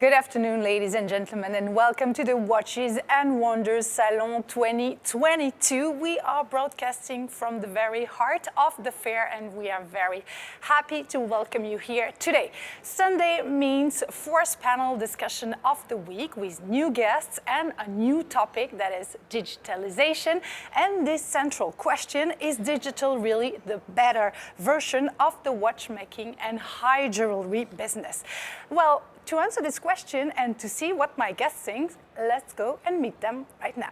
Good afternoon, ladies and gentlemen, and welcome to the Watches and Wonders Salon 2022. We are broadcasting from the very heart of the fair, and we are very happy to welcome you here today. Sunday means fourth panel discussion of the week with new guests and a new topic, that is digitalization. And this central question: is digital really the better version of the watchmaking and high jewelry business? Well, to answer this question and to see what my guest thinks, let's go and meet them right now.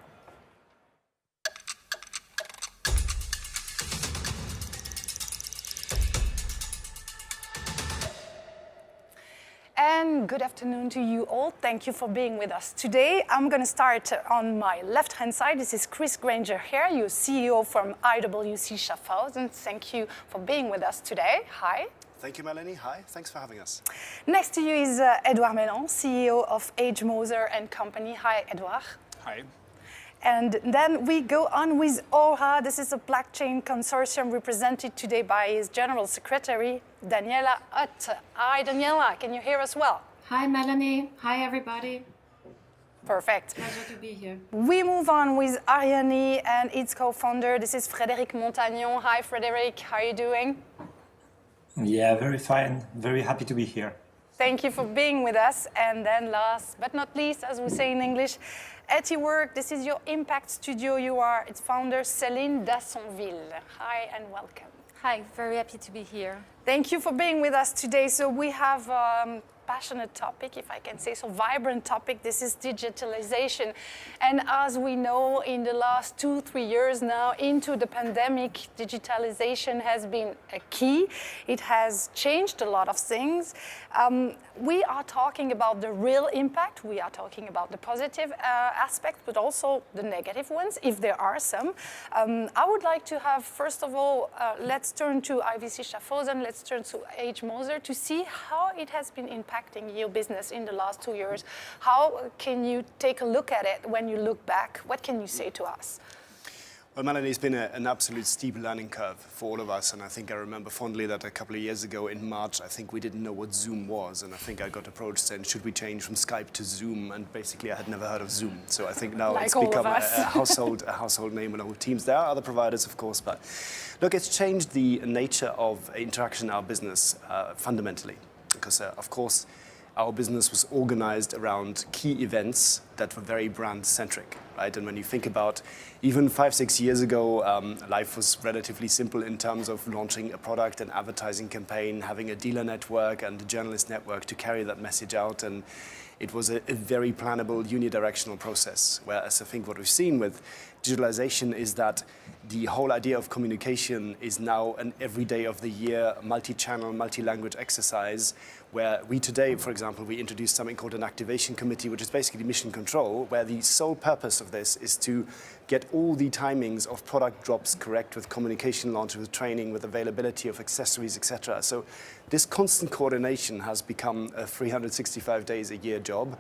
And good afternoon to you all. Thank you for being with us today. I'm going to start on my left-hand side. This is Chris Granger here, your CEO from IWC Schaffhausen. Thank you for being with us today. Hi. Thank you, Melanie. Hi, thanks for having us. Next to you is Edouard Mellon, CEO of Age Moser and Company. Hi, Edouard. Hi. And then we go on with Aura. This is a blockchain consortium represented today by his General Secretary, Daniela Ott. Hi, Daniela. Can you hear us well? Hi, Melanie. Hi, everybody. Perfect. Pleasure to be here. We move on with Ariane and its co-founder. This is Frédéric Montagnon. Hi, Frédéric. How are you doing? Yeah, very fine. Very happy to be here. Thank you for being with us. And then last but not least, as we say in English, at your work, this is your impact studio. You are its founder, Céline Dassonville. Hi and welcome. Hi, very happy to be here. Thank you for being with us today. So we have a passionate topic, if I can say so, vibrant topic. This is digitalization. And as we know, in the last 2-3 years now into the pandemic, digitalization has been a key. It has changed a lot of things. We are talking about the real impact. We are talking about the positive aspects, but also the negative ones, if there are some. I would like to have, first of all, let's turn to IWC Schaffhausen, let's turn to Age Moser to see how it has been impacting your business in the last 2 years. How can you take a look at it when you look back? What can you say to us? Well, Melanie, it's been an absolute steep learning curve for all of us, and I think I remember fondly that a couple of years ago in March, I think we didn't know what Zoom was, and I think I got approached saying, should we change from Skype to Zoom? And basically I had never heard of Zoom. So I think now it's become a household name in our teams. There are other providers, of course, but look, it's changed the nature of interaction in our business fundamentally, because of course, our business was organized around key events that were very brand-centric, right? And when you think about even 5-6 years ago, life was relatively simple in terms of launching a product, an advertising campaign, having a dealer network and a journalist network to carry that message out. And it was a very plannable, unidirectional process. Whereas I think what we've seen with digitalization is that the whole idea of communication is now an every day of the year, multi-channel, multi-language exercise, where we today, for example, we introduced something called an activation committee, which is basically mission control, where the sole purpose of this is to get all the timings of product drops correct with communication launch, with training, with availability of accessories, etc. So this constant coordination has become a 365 days a year job.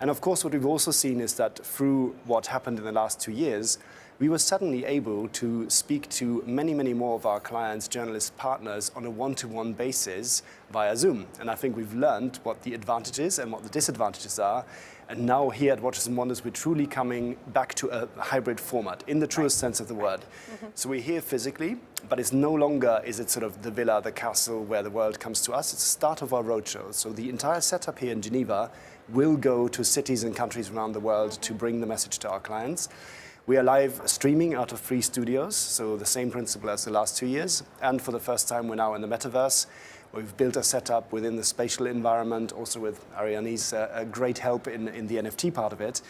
And of course, what we've also seen is that through what happened in the last 2 years, we were suddenly able to speak to many, many more of our clients, journalists, partners on a one-to-one basis via Zoom. And I think we've learned what the advantages and what the disadvantages are. And now here at Watches and Wonders, we're truly coming back to a hybrid format in the truest sense of the word. Mm-hmm. So we're here physically, but it's no longer is it sort of the villa, the castle where the world comes to us. It's the start of our roadshow. So the entire setup here in Geneva will go to cities and countries around the world to bring the message to our clients. We are live streaming out of 3 studios, so the same principle as the last 2 years. And for the first time, we're now in the Metaverse. We've built a setup within the spatial environment, also with Ariane's great help in the NFT part of it,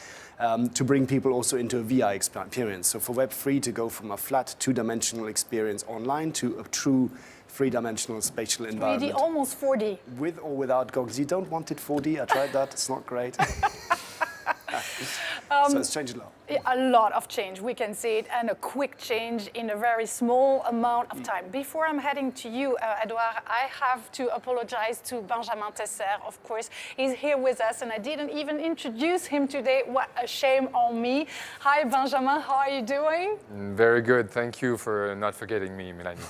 to bring people also into a VR experience. So for Web3 to go from a flat 2-dimensional experience online to a true 3-dimensional spatial environment. 3D, almost 4D. With or without goggles. You don't want it 4D, I tried that, it's not great. So it's changed a lot. A lot of change, we can see it, and a quick change in a very small amount of time. Before I'm heading to you, Edouard, I have to apologize to Benjamin Tesser, of course. He's here with us, and I didn't even introduce him today. What a shame on me. Hi, Benjamin, how are you doing? Very good. Thank you for not forgetting me, Melanie.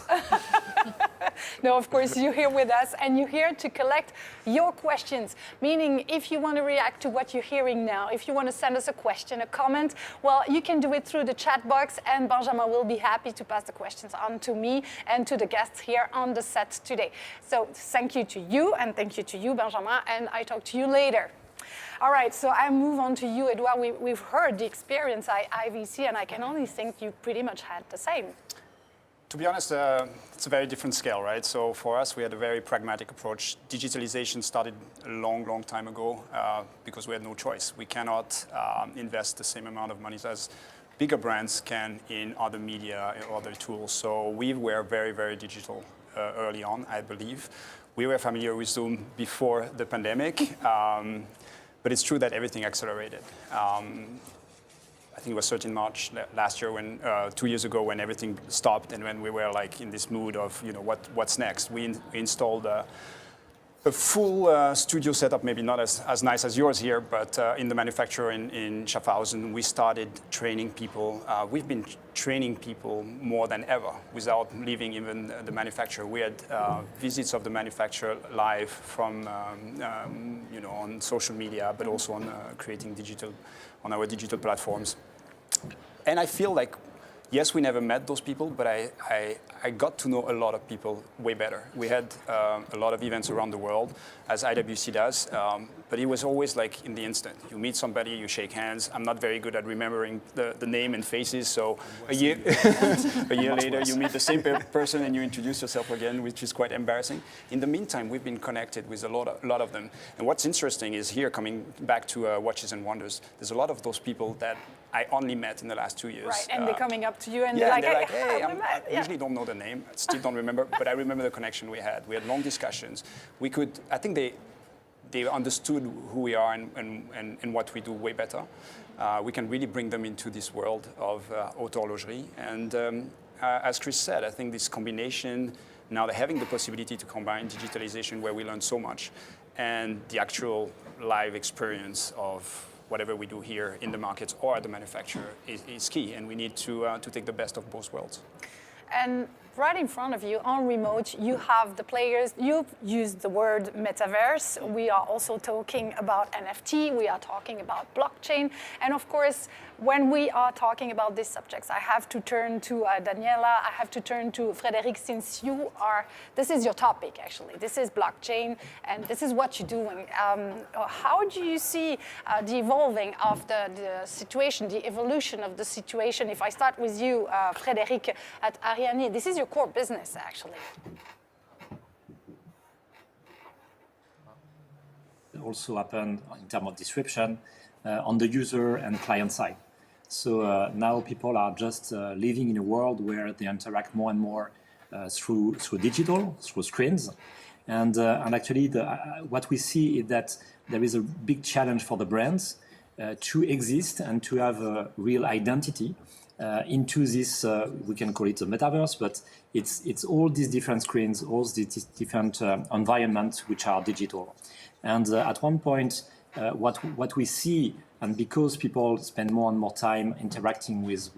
No, of course, you're here with us and you're here to collect your questions. Meaning, if you want to react to what you're hearing now, if you want to send us a question, a comment, well, you can do it through the chat box and Benjamin will be happy to pass the questions on to me and to the guests here on the set today. So thank you to you and thank you to you, Benjamin, and I talk to you later. All right, so I move on to you, Edouard. We've heard the experience at IVC, and I can only think you pretty much had the same. To be honest, it's a very different scale, right? So for us, we had a very pragmatic approach. Digitalization started a long, long time ago because we had no choice. We cannot invest the same amount of money as bigger brands can in other media and other tools. So we were very, very digital early on, I believe. We were familiar with Zoom before the pandemic. But it's true that everything accelerated. I think it was 13 March last year, 2 years ago, when everything stopped and when we were like in this mood of, what's next. We installed a full studio setup, maybe not as nice as yours here, but in the manufacturer in Schaffhausen, we started training people. We've been training people more than ever without leaving even the manufacturer. We had visits of the manufacturer live from, on social media, but also on creating on our digital platforms. And I feel like, yes, we never met those people, but I got to know a lot of people way better. We had a lot of events around the world, as IWC does, but it was always like in the instant. You meet somebody, you shake hands. I'm not very good at remembering the name and faces, so a year later you meet the same person and you introduce yourself again, which is quite embarrassing. In the meantime, we've been connected with a lot of them. And what's interesting is here, coming back to Watches and Wonders, there's a lot of those people that I only met in the last 2 years. Right, and they're coming up to you and they're like, hey, I usually don't know the name, I still don't remember, but I remember the connection we had. We had long discussions. I think they understood who we are and what we do way better. We can really bring them into this world of haute horlogerie. And as Chris said, I think this combination, now they're having the possibility to combine digitalization, where we learn so much, and the actual live experience of whatever we do here in the markets or at the manufacturer is key, and we need to take the best of both worlds. And right in front of you on remote, you have the players. You've used the word metaverse. We are also talking about NFT. We are talking about blockchain. And of course, when we are talking about these subjects, I have to turn to Daniela. I have to turn to Frédéric, since this is your topic, actually. This is blockchain, and this is what you're doing. How do you see the evolving of the situation, the evolution of the situation? If I start with you, Frédéric, at Ariane, this is your core business, actually. Also happened in terms of disruption on the user and client side. So now people are just living in a world where they interact more and more through digital, through screens. And actually, what we see is that there is a big challenge for the brands to exist and to have a real identity into this, we can call it a metaverse, but it's all these different screens, all these different environments which are digital. And at one point, what we see, and because people spend more and more time interacting with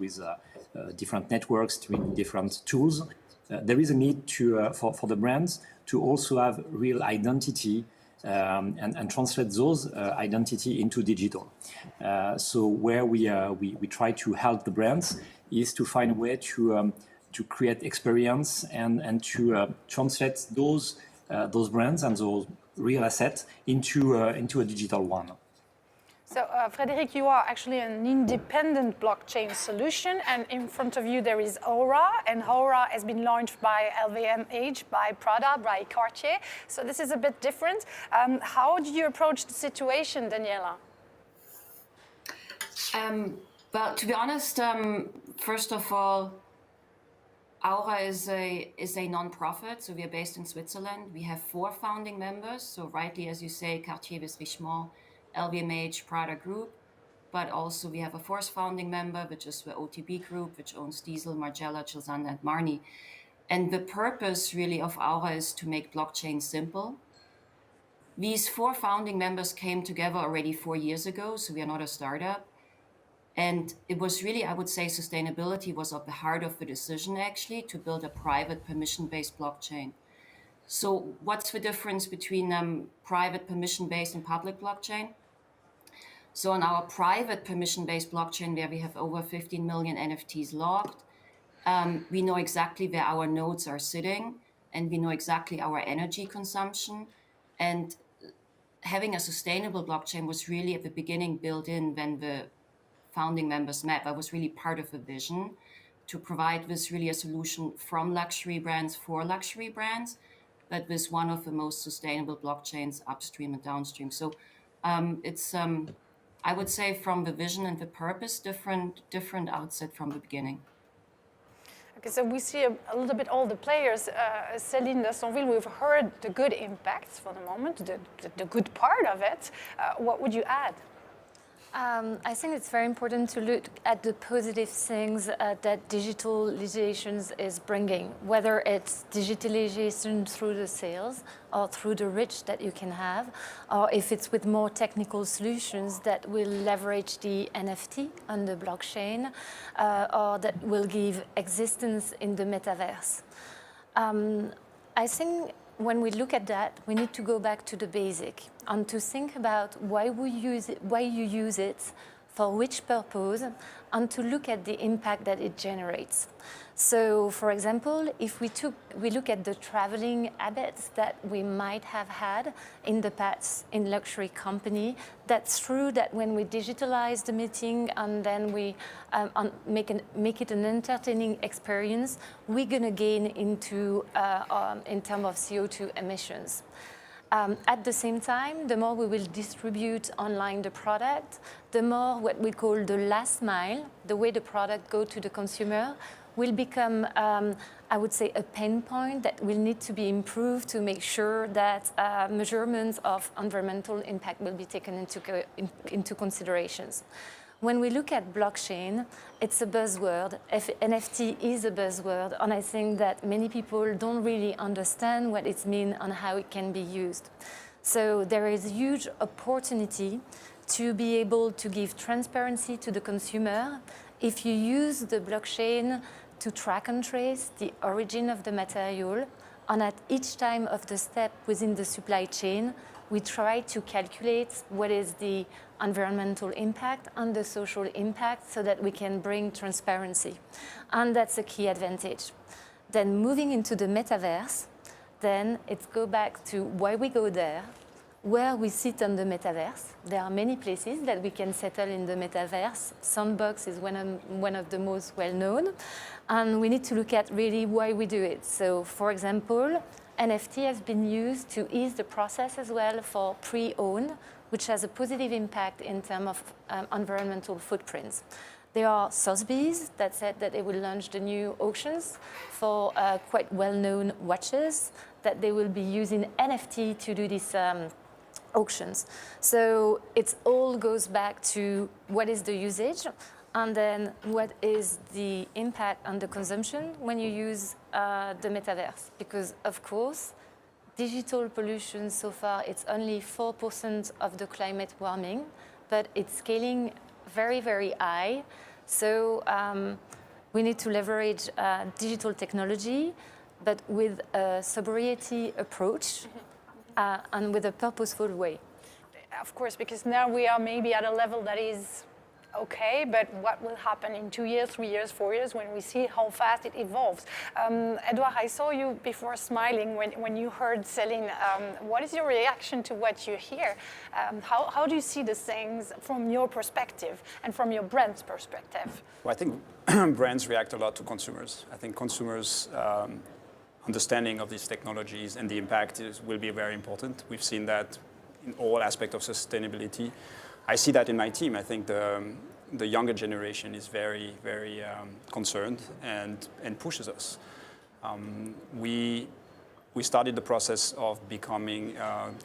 different networks, doing different tools, there is a need for the brands to also have real identity and translate those identity into digital. So where we try to help the brands is to find a way to create experience and to translate those brands and those real assets into a digital one. So, Frédéric, you are actually an independent blockchain solution, and in front of you there is Aura, and Aura has been launched by LVMH, by Prada, by Cartier. So this is a bit different. How do you approach the situation, Daniela? Well, to be honest, first of all, Aura is a non-profit, so we are based in Switzerland. We have 4 founding members, so rightly, as you say, Cartier with Richemont, LVMH, Prada Group, but also we have a 4th founding member, which is the OTB Group, which owns Diesel, Margiela, Chisanda, and Marni. And the purpose really of Aura is to make blockchain simple. These 4 founding members came together already 4 years ago, so we are not a startup. And it was really, I would say, sustainability was at the heart of the decision, actually, to build a private permission-based blockchain. So what's the difference between private permission-based and public blockchain? So on our private permission-based blockchain, where we have over 15 million NFTs logged, we know exactly where our nodes are sitting, and we know exactly our energy consumption. And having a sustainable blockchain was really at the beginning built in when the founding members met. That was really part of the vision, to provide this really a solution from luxury brands for luxury brands, but with one of the most sustainable blockchains upstream and downstream. So it's I would say from the vision and the purpose, different outset from the beginning. Okay, so we see a little bit all the players. Céline de Sonville, we've heard the good impacts for the moment, the good part of it. What would you add? I think it's very important to look at the positive things that digitalization is bringing, whether it's digitalization through the sales or through the reach that you can have, or if it's with more technical solutions that will leverage the NFT on the blockchain, or that will give existence in the metaverse. I think when we look at that, we need to go back to the basic and to think about why we use it, why you use it, for which purpose, and to look at the impact that it generates. So, for example, if we look at the traveling habits that we might have had in the past in luxury company, that's true that when we digitalize the meeting and then we make it an entertaining experience, we're gonna gain into in terms of CO2 emissions. At the same time, the more we will distribute online the product, the more what we call the last mile, the way the product go to the consumer, will become, I would say, a pain point that will need to be improved to make sure that measurements of environmental impact will be taken into considerations. When we look at blockchain, it's a buzzword. NFT is a buzzword, and I think that many people don't really understand what it means and how it can be used. So there is a huge opportunity to be able to give transparency to the consumer. If you use the blockchain to track and trace the origin of the material, and at each time of the step within the supply chain, we try to calculate what is the environmental impact and the social impact so that we can bring transparency. And that's a key advantage. Then moving into the metaverse, then it's go back to why we go there, where we sit on the metaverse. There are many places that we can settle in the metaverse. Sandbox is one of the most well-known. And we need to look at really why we do it. So for example, NFT has been used to ease the process as well for pre-owned, which has a positive impact in terms of environmental footprints. There are Sotheby's that said that they will launch the new auctions for quite well-known watches, that they will be using NFT to do these auctions. So it all goes back to what is the usage, and then what is the impact on the consumption when you use the metaverse. Because of course, digital pollution so far, it's only 4% of the climate warming, but it's scaling very, very high. So we need to leverage digital technology, but with a sobriety approach and with a purposeful way. Of course, because now we are maybe at a level that is okay, but what will happen in 2 years, 3 years, 4 years when we see how fast it evolves? Edouard, I saw you before smiling when you heard Céline. What is your reaction to what you hear? How do you see the things from your perspective and from your brand's perspective? Well, I think brands react a lot to consumers. I think consumers' understanding of these technologies and the impact will be very important. We've seen that in all aspects of sustainability. I see that in my team. I think the younger generation is very, very concerned and pushes us. We started the process of becoming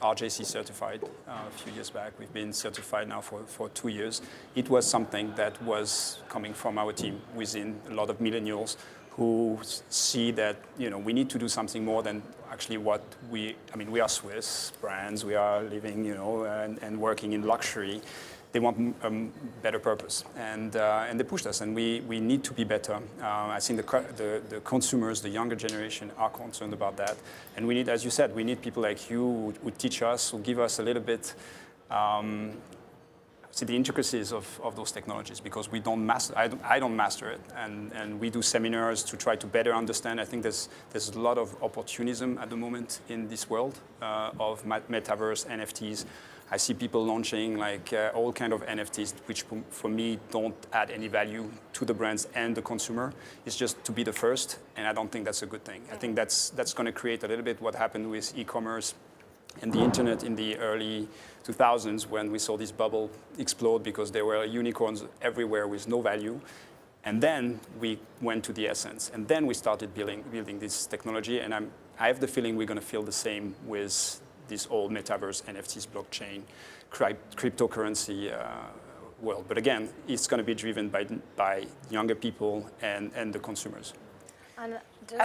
RJC certified a few years back. We've been certified now for 2 years. It was something that was coming from our team within a lot of millennials who see that we need to do something more than actually what we are Swiss brands, we are living and working in luxury, they want a better purpose, and they pushed us, and we need to be better. I think the consumers, the younger generation, are concerned about that, and we need, as you said, we need people like you who teach us, who give us a little bit. See the intricacies of those technologies, because we don't master. I don't master it, and we do seminars to try to better understand. I think there's a lot of opportunism at the moment in this world of metaverse, NFTs. I see people launching like all kind of NFTs, which for me don't add any value to the brands and the consumer. It's just to be the first, and I don't think that's a good thing. I think that's going to create a little bit what happened with e-commerce and the internet in the early 2000s, when we saw this bubble explode because there were unicorns everywhere with no value. And then we went to the essence, and then we started building this technology. And I have the feeling we're going to feel the same with this old metaverse, NFTs, blockchain, cryptocurrency world. But again, it's going to be driven by younger people and the consumers. And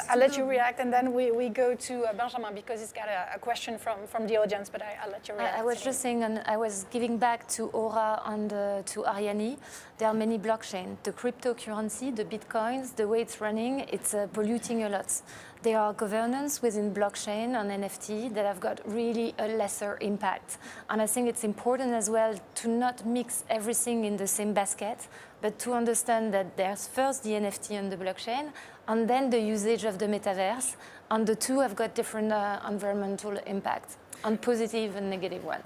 I'll let you react, and then we go to Benjamin, because he's got a question from the audience, but I'll let you react. I was just saying, and I was giving back to Aura and to Ariane. There are many blockchains. The cryptocurrency, the bitcoins, the way it's running, it's polluting a lot. There are governance within blockchain and NFT that have got really a lesser impact. And I think it's important as well to not mix everything in the same basket, but to understand that there's first the NFT and the blockchain, and then the usage of the metaverse, and the two have got different environmental impact, and positive and negative one.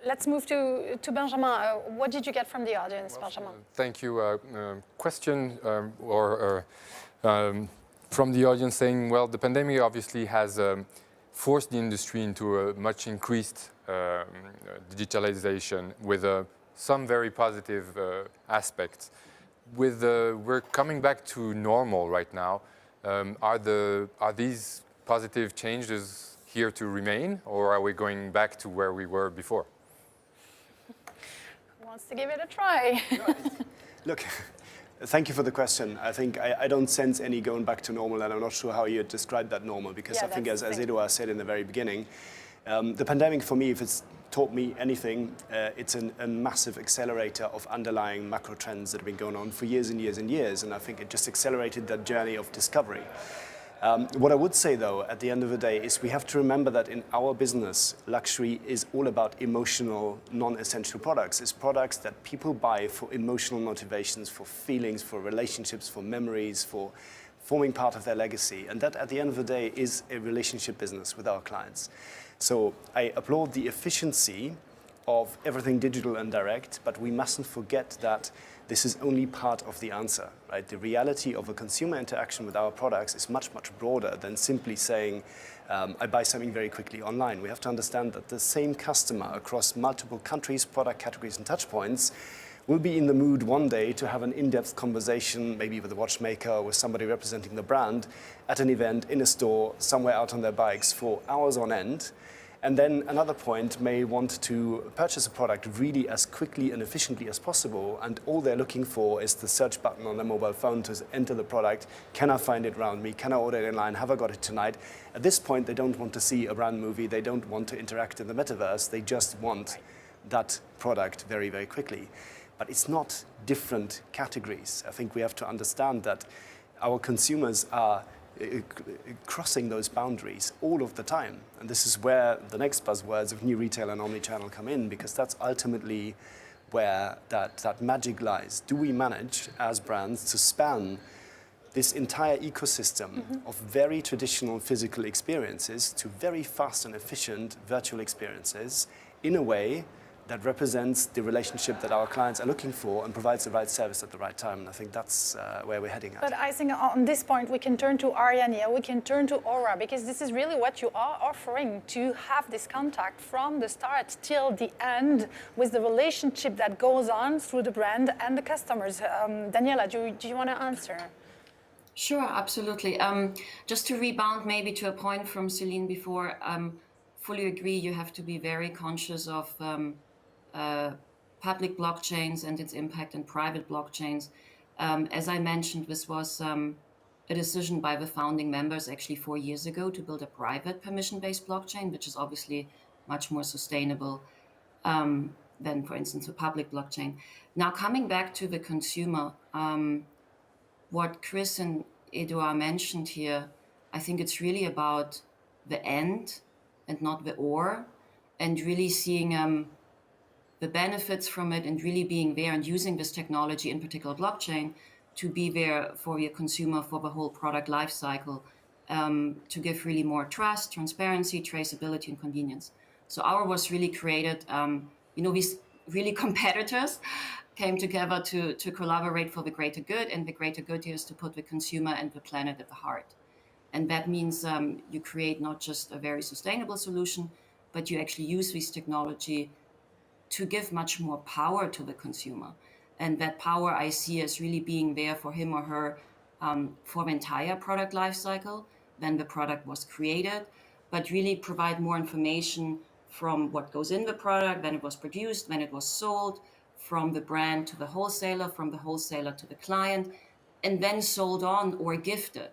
Let's move to Benjamin. What did you get from the audience, Benjamin? Thank you. Question from the audience saying, well, the pandemic obviously has forced the industry into a much increased digitalization with some very positive aspects. We're coming back to normal right now. Are these positive changes here to remain, or are we going back to where we were before? Who wants to give it a try? Look, thank you for the question. I think I don't sense any going back to normal, and I'm not sure how you describe that normal, because I think, as Edouard said in the very beginning, the pandemic for me, if it's taught me anything, it's a massive accelerator of underlying macro trends that have been going on for years and years and years, and I think it just accelerated that journey of discovery. What I would say, though, at the end of the day, is we have to remember that in our business, luxury is all about emotional, non-essential products. It's products that people buy for emotional motivations, for feelings, for relationships, for memories, for forming part of their legacy. And that, at the end of the day, is a relationship business with our clients. So I applaud the efficiency of everything digital and direct, but we mustn't forget that this is only part of the answer, right? The reality of a consumer interaction with our products is much, much broader than simply saying, I buy something very quickly online. We have to understand that the same customer across multiple countries, product categories, and touch points will be in the mood one day to have an in-depth conversation, maybe with a watchmaker or with somebody representing the brand at an event, in a store, somewhere out on their bikes for hours on end. And then another point may want to purchase a product really as quickly and efficiently as possible, and all they're looking for is the search button on their mobile phone to enter the product. Can I find it around me? Can I order it online? Have I got it tonight? At this point, they don't want to see a brand movie. They don't want to interact in the metaverse. They just want that product very, very quickly. But it's not different categories. I think we have to understand that our consumers are crossing those boundaries all of the time. And this is where the next buzzwords of new retail and omnichannel come in, because that's ultimately where that magic lies. Do we manage as brands to span this entire ecosystem of very traditional physical experiences to very fast and efficient virtual experiences in a way that represents the relationship that our clients are looking for and provides the right service at the right time? And I think that's where we're heading at. But I think on this point, we can turn to Ariane, we can turn to Aura, because this is really what you are offering, to have this contact from the start till the end with the relationship that goes on through the brand and the customers. Daniela, do you want to answer? Sure, absolutely. Just to rebound maybe to a point from Celine before, fully agree, you have to be very conscious of public blockchains and its impact on private blockchains. As I mentioned, this was a decision by the founding members actually 4 years ago to build a private permission-based blockchain, which is obviously much more sustainable. than, for instance, a public blockchain. Now, coming back to the consumer, what Chris and Edouard mentioned here, I think it's really about the end and not the or, and really seeing the benefits from it and really being there and using this technology, in particular blockchain, to be there for your consumer for the whole product life cycle, to give really more trust, transparency, traceability, and convenience. So our was really created, these really competitors came together to collaborate for the greater good, and the greater good here is to put the consumer and the planet at the heart. And that means you create not just a very sustainable solution, but you actually use this technology to give much more power to the consumer. And that power I see as really being there for him or her for the entire product lifecycle when the product was created, but really provide more information from what goes in the product, when it was produced, when it was sold, from the brand to the wholesaler, from the wholesaler to the client, and then sold on or gifted.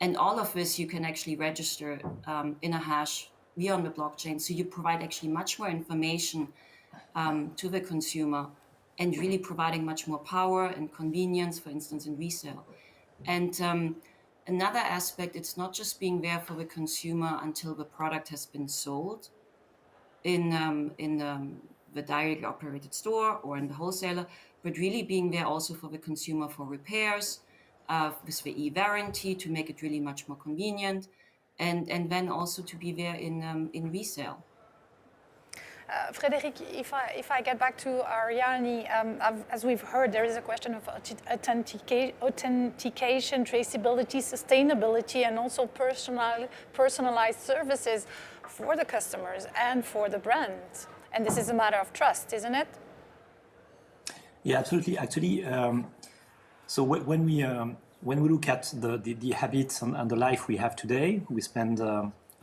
And all of this you can actually register in a hash beyond the blockchain. So you provide actually much more information to the consumer and really providing much more power and convenience, for instance, in resale. And another aspect, it's not just being there for the consumer until the product has been sold in the directly operated store or in the wholesaler, but really being there also for the consumer for repairs, with the e-warranty to make it really much more convenient, and then also to be there in resale. Frédéric, if I get back to Ariane, as we've heard, there is a question of authentication, traceability, sustainability, and also personalized services for the customers and for the brands. And this is a matter of trust, isn't it? Yeah, absolutely. Actually, so when we look at the habits and the life we have today, we spend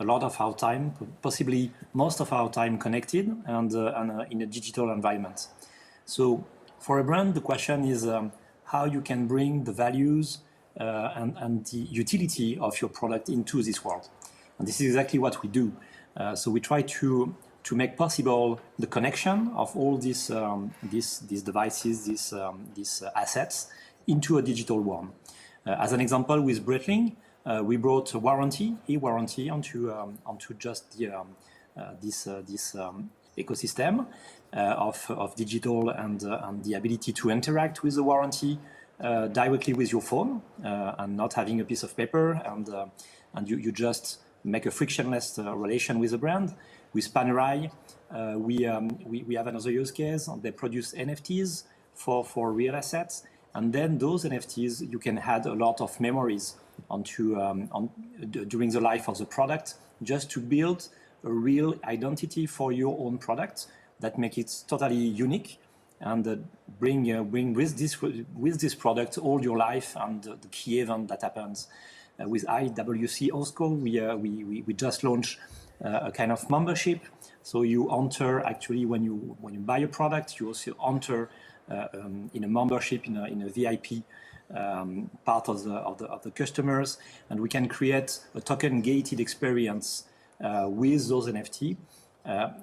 a lot of our time, possibly most of our time, connected and in a digital environment. So for a brand, the question is how you can bring the values and the utility of your product into this world. And this is exactly what we do. So we try to make possible the connection of all these devices, these assets into a digital one. As an example, with Breitling, we brought a warranty, e-warranty, onto just this ecosystem of digital and the ability to interact with the warranty directly with your phone and not having a piece of paper, and you just make a frictionless relation with the brand. With Panerai, we have another use case. They produce NFTs for real assets, and then those NFTs you can add a lot of memories during the life of the product, just to build a real identity for your own product that make it totally unique, and bring with this product all your life and the key event that happens. With IWC Osco, we just launched a kind of membership. So you enter, actually, when you buy a product, you also enter in a membership in a VIP part of the customers, and we can create a token gated experience with those NFT.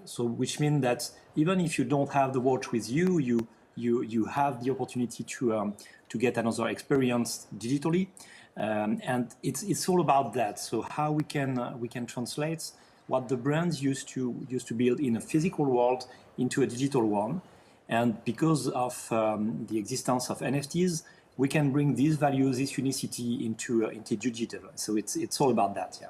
So which means that even if you don't have the watch with you, you have the opportunity to get another experience digitally, and it's all about that. So how we can translate what the brands used to build in a physical world into a digital one, and because of the existence of NFTs, we can bring these values, this unicity into digital. So it's all about that, yeah.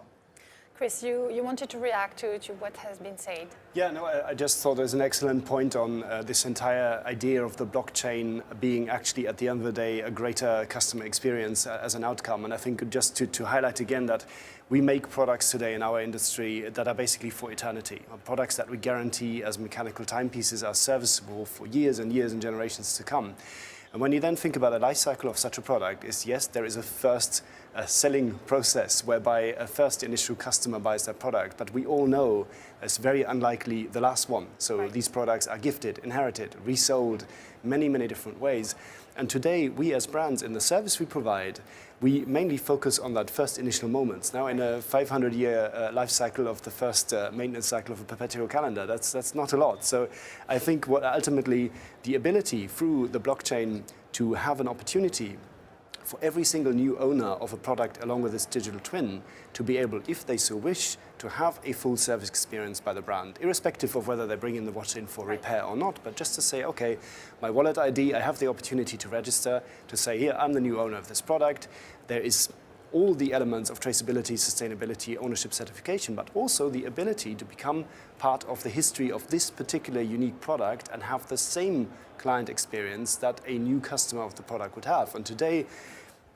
Chris, you wanted to react to what has been said. Yeah, no, I just thought there's an excellent point on this entire idea of the blockchain being actually, at the end of the day, a greater customer experience as an outcome. And I think just to highlight again that we make products today in our industry that are basically for eternity, products that we guarantee as mechanical timepieces are serviceable for years and years and generations to come. And when you then think about the life cycle of such a product, is yes, there is a first selling process whereby a first initial customer buys that product, but we all know it's very unlikely the last one. So these products are gifted, inherited, resold, many, many different ways. And today, we as brands, in the service we provide, we mainly focus on that first initial moments. Now, in a 500-year life cycle of the first maintenance cycle of a perpetual calendar, that's not a lot. So I think what ultimately the ability through the blockchain to have an opportunity for every single new owner of a product along with this digital twin to be able, if they so wish, to have a full service experience by the brand, irrespective of whether they bring in the watch in for repair or not, but just to say, okay, my wallet ID, I have the opportunity to register, to say, here, I'm the new owner of this product. There is all the elements of traceability, sustainability, ownership certification, but also the ability to become part of the history of this particular unique product and have the same client experience that a new customer of the product would have. And today,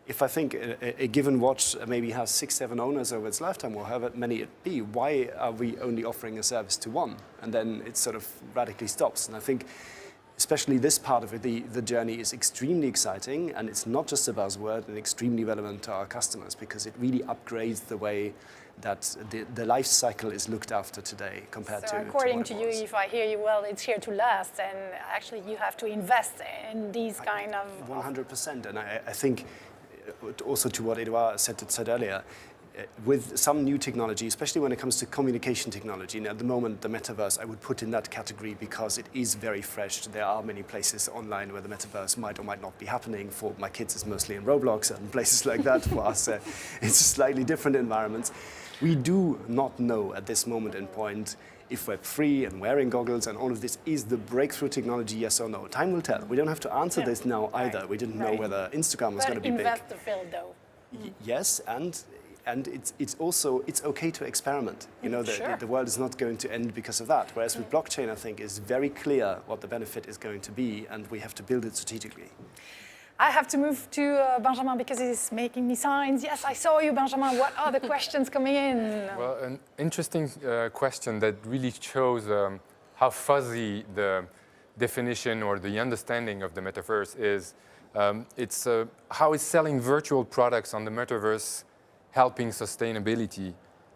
if I think a given watch maybe has 6, 7 owners over its lifetime, or however many it be, why are we only offering a service to one? And then it sort of radically stops. And I think especially this part of it, the journey is extremely exciting, and it's not just a buzzword and extremely relevant to our customers because it really upgrades the way that the life cycle is looked after today compared to. So according to what you, it was. if I hear you well, it's here to last, and actually you have to invest in these kind of. 100%, and I think also to what Edouard said earlier, with some new technology, especially when it comes to communication technology, and at the moment the Metaverse I would put in that category because it is very fresh. There are many places online where the Metaverse might or might not be happening. For my kids it's mostly in Roblox and places like that. For us it's slightly different environments. We do not know at this moment in point if Web3 and wearing goggles and all of this is the breakthrough technology, yes or no. Time will tell. We don't have to answer this now either. We didn't know whether Instagram was going to be big. Invest the field though. Yes, and it's also, it's okay to experiment. You know, the world is not going to end because of that. Whereas with blockchain, I think, is very clear what the benefit is going to be, and we have to build it strategically. I have to move to Benjamin because he's making me signs. Yes, I saw you, Benjamin. What are the questions coming in? Well, an interesting question that really shows how fuzzy the definition or the understanding of the metaverse is. It's how is selling virtual products on the metaverse helping sustainability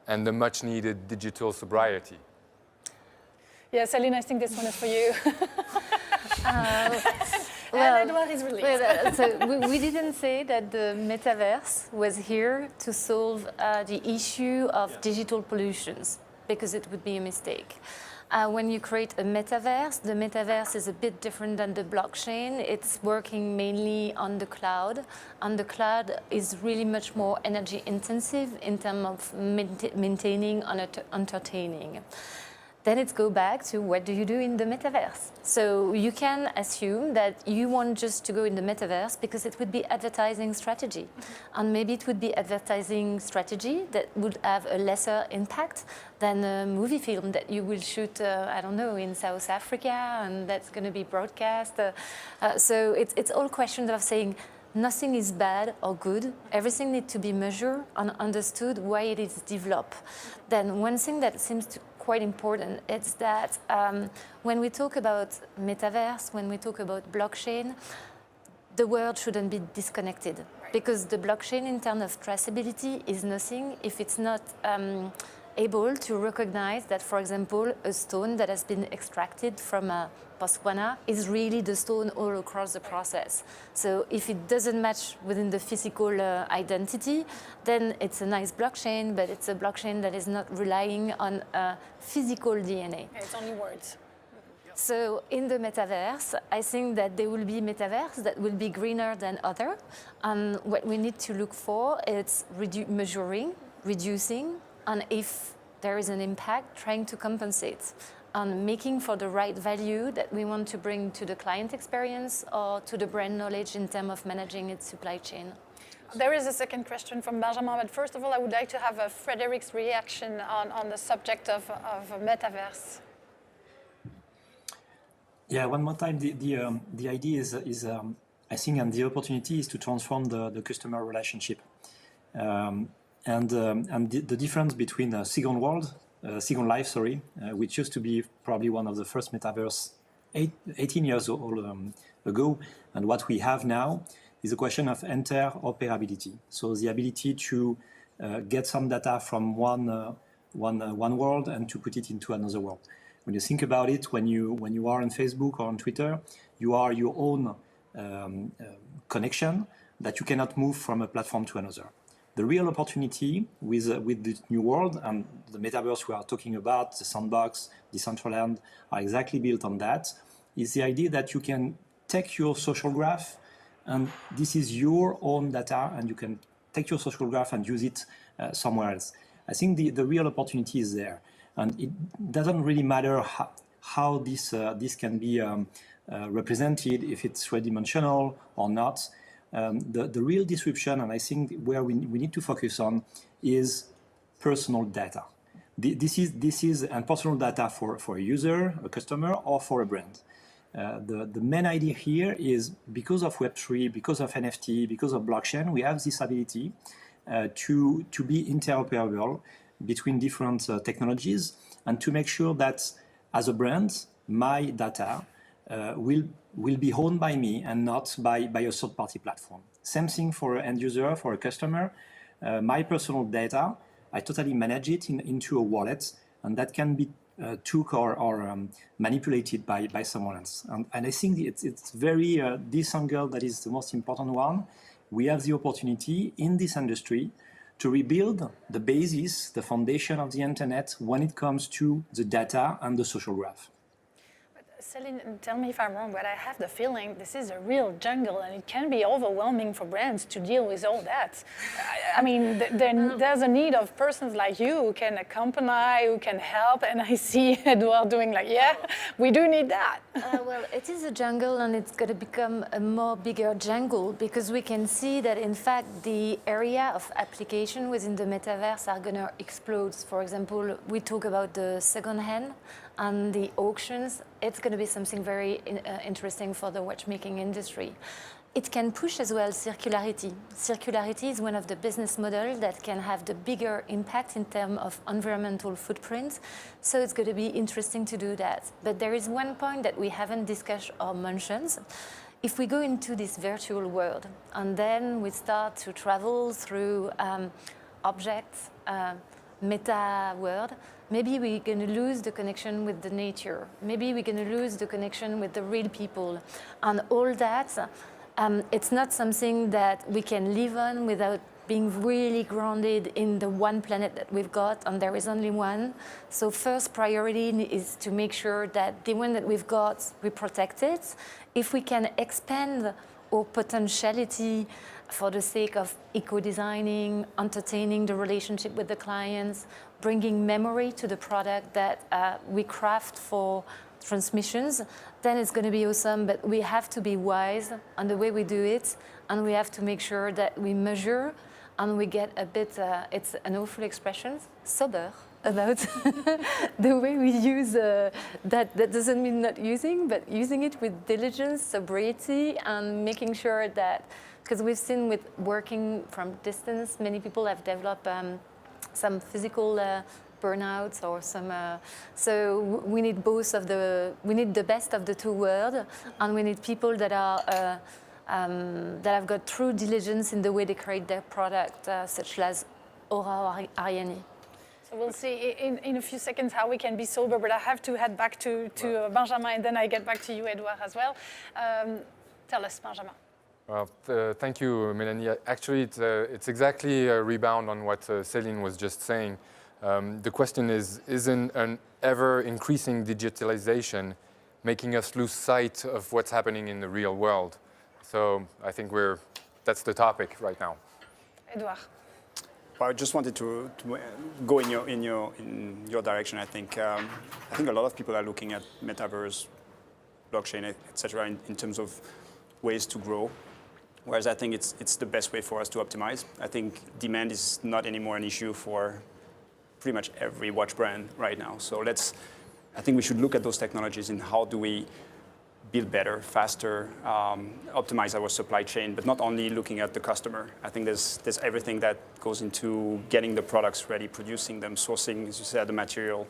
and the much needed digital sobriety? Yeah, Celine, I think this one is for you. Well, and Edouard is released. so we didn't say that the metaverse was here to solve the issue of digital pollutions, because it would be a mistake. When you create a metaverse, the metaverse is a bit different than the blockchain. It's working mainly on the cloud, and the cloud is really much more energy intensive in terms of maintaining and entertaining. Then it's go back to what do you do in the metaverse? So you can assume that you want just to go in the metaverse because it would be advertising strategy. And maybe it would be advertising strategy that would have a lesser impact than a movie film that you will shoot, I don't know, in South Africa, and that's going to be broadcast. So it's all questions of saying nothing is bad or good. Everything needs to be measured and understood why it is developed. Then one thing that seems to quite important is that when we talk about metaverse, when we talk about blockchain, the world shouldn't be disconnected, because the blockchain in terms of traceability is nothing if it's not able to recognize that, for example, a stone that has been extracted from Botswana is really the stone all across the process. So if it doesn't match within the physical identity, then it's a nice blockchain, but it's a blockchain that is not relying on physical DNA. It's only words. So in the metaverse, I think that there will be metaverse that will be greener than other. And what we need to look for is measuring, reducing, and if there is an impact, trying to compensate and making for the right value that we want to bring to the client experience or to the brand knowledge in terms of managing its supply chain. There is a second question from Benjamin, but first of all, I would like to have Frédéric's reaction on the subject of metaverse. Yeah, one more time, the idea is I think, and the opportunity is to transform the customer relationship. And the difference between Second Life, which used to be probably one of the first metaverse 18 years ago, and what we have now is a question of interoperability. So the ability to get some data from one world and to put it into another world. When you think about it, when you are on Facebook or on Twitter, you are your own connection that you cannot move from a platform to another. The real opportunity with this new world and the metaverse we are talking about, the sandbox, Decentraland, are exactly built on that, is the idea that you can take your social graph, and this is your own data, and you can take your social graph and use it somewhere else. I think the real opportunity is there. And it doesn't really matter how this can be represented, if it's three-dimensional or not. The real disruption, and I think where we need to focus on, is personal data. This is and personal data for a user, a customer, or for a brand. The main idea here is because of Web3, because of NFT, because of blockchain, we have this ability to be interoperable between different technologies, and to make sure that as a brand, my data will be owned by me and not by a third-party platform. Same thing for an end user, for a customer. My personal data, I totally manage it into a wallet, and that can be took or manipulated by someone else. And I think it's very, this angle that is the most important one. We have the opportunity in this industry to rebuild the basis, the foundation of the internet when it comes to the data and the social graph. Céline, tell me if I'm wrong, but I have the feeling this is a real jungle, and it can be overwhelming for brands to deal with all that. I mean, there's a need of persons like you who can accompany, who can help, and I see Edouard doing like, yeah, we do need that. Well, it is a jungle, and it's going to become a more bigger jungle, because we can see that, in fact, the area of application within the metaverse are going to explode. For example, we talk about the second hand and the auctions. It's going to be something very interesting for the watchmaking industry. It can push as well circularity. Circularity is one of the business models that can have the bigger impact in terms of environmental footprint. So it's going to be interesting to do that. But there is one point that we haven't discussed or mentioned. If we go into this virtual world and then we start to travel through objects, meta world, maybe we're going to lose the connection with the nature. Maybe we're going to lose the connection with the real people. And all that, it's not something that we can live on without being really grounded in the one planet that we've got, and there is only one. So first priority is to make sure that the one that we've got, we protect it. If we can expand our potentiality for the sake of eco-designing, entertaining the relationship with the clients, bringing memory to the product that we craft for transmissions, then it's going to be awesome. But we have to be wise on the way we do it, and we have to make sure that we measure and we get a bit, it's an awful expression, sober about the way we use that. That doesn't mean not using, but using it with diligence, sobriety, and making sure that, because we've seen with working from distance, many people have developed some physical burnouts or some. So we need both of the. We need the best of the two worlds, and we need people that are that have got true diligence in the way they create their product, such as Aura or Ariane. So we'll see in a few seconds how we can be sober, but I have to head back to Benjamin, and then I get back to you, Edouard, as well. Tell us, Benjamin. Well, thank you, Melanie. Actually, it's exactly a rebound on what Céline was just saying. The question is, isn't an ever-increasing digitalization making us lose sight of what's happening in the real world? So I think that's the topic right now. Edouard. Well, I just wanted to go in your direction. I think a lot of people are looking at metaverse, blockchain, etc. In terms of ways to grow. Whereas I think it's the best way for us to optimize. I think demand is not anymore an issue for pretty much every watch brand right now. So I think we should look at those technologies and how do we build better, faster, optimize our supply chain, but not only looking at the customer. I think there's everything that goes into getting the products ready, producing them, sourcing, as you said, the material,